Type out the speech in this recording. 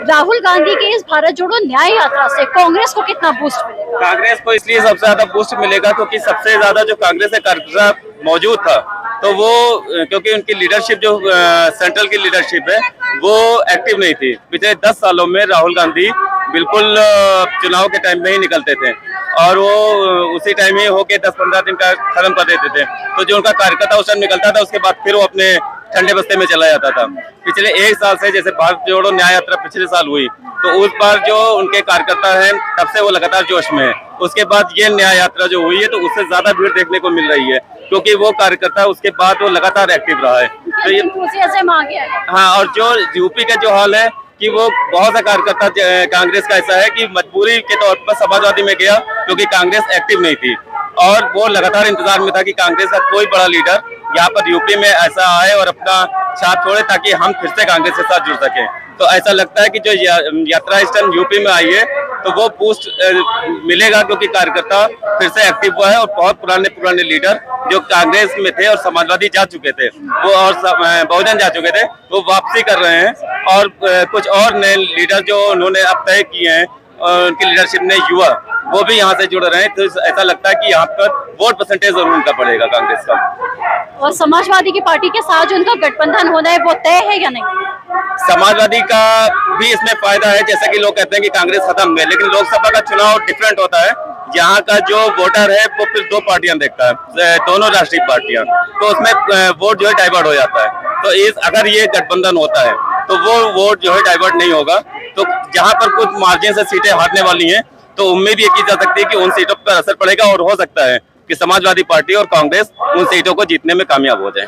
राहुल गांधी के इस भारत जोड़ो न्याय यात्रा से कांग्रेस को कितना बूस्ट मिलेगा? कांग्रेस को इसलिए सबसे ज्यादा बूस्ट मिलेगा क्योंकि सबसे ज्यादा जो कांग्रेस का कार्यकर्ता मौजूद था, तो वो क्योंकि उनकी लीडरशिप जो सेंट्रल की लीडरशिप है वो एक्टिव नहीं थी। पिछले 10 सालों में राहुल गांधी बिल्कुल चुनाव के टाइम में ही निकलते थे और वो उसी टाइम ही होके 10-15 दिन का खत्म कर देते थे। तो जो उनका कार्यकर्ता उस टाइम निकलता था, उसके बाद फिर वो अपने ठंडे बस्ते में चला जाता था। पिछले 1 साल से जैसे भारत जोड़ो न्याय यात्रा पिछले साल हुई, तो उस बार जो उनके कार्यकर्ता हैं तब से वो लगातार जोश में है। उसके बाद ये न्याय यात्रा जो हुई है तो उससे ज्यादा भीड़ देखने को मिल रही है क्योंकि वो कार्यकर्ता उसके बाद वो लगातार एक्टिव रहा है। तो ये हाँ, और जो यूपी का जो हाल है कि वो बहुत सा कार्यकर्ता कांग्रेस का ऐसा है कि मजबूरी के तौर पर समाजवादी में गया क्योंकि कांग्रेस एक्टिव नहीं थी और वो लगातार इंतजार में था कि कांग्रेस का कोई बड़ा लीडर यहाँ पर यूपी में ऐसा आए और अपना छाप छोड़े ताकि हम फिर से कांग्रेस के साथ जुड़ सके। तो ऐसा लगता है कि जो यात्रा इस टाइम यूपी में आई है तो वो बूस्ट मिलेगा क्योंकि कार्यकर्ता फिर से एक्टिव हुआ है और बहुत पुराने लीडर जो कांग्रेस में थे और समाजवादी जा चुके थे वो और बहुजन जा चुके थे, वो वापसी कर रहे हैं और कुछ और नए लीडर जो उन्होंने अब तय किए हैं और उनकी लीडरशिप ने युवा वो भी यहाँ से जुड़ रहे हैं। तो ऐसा लगता है कि यहाँ पर वोट परसेंटेज जरूर उनका बढ़ेगा कांग्रेस का। और समाजवादी की पार्टी के साथ जो उनका गठबंधन होना है वो तय है या नहीं? समाजवादी का भी इसमें फायदा है, जैसा कि लोग कहते हैं कि कांग्रेस खत्म है, लेकिन लोकसभा का चुनाव डिफरेंट होता है। यहाँ का जो वोटर है वो फिर 2 पार्टियां देखता है, दोनों राष्ट्रीय पार्टियां, तो उसमें वोट जो है डाइवर्ट हो जाता है। तो अगर ये गठबंधन होता है तो वो वोट जो है डाइवर्ट नहीं होगा। तो जहाँ पर कुछ मार्जिन से सीटें हारने वाली हैं तो उम्मीद ये की जा सकती है कि उन सीटों पर असर पड़ेगा और हो सकता है कि समाजवादी पार्टी और कांग्रेस उन सीटों को जीतने में कामयाब हो जाए।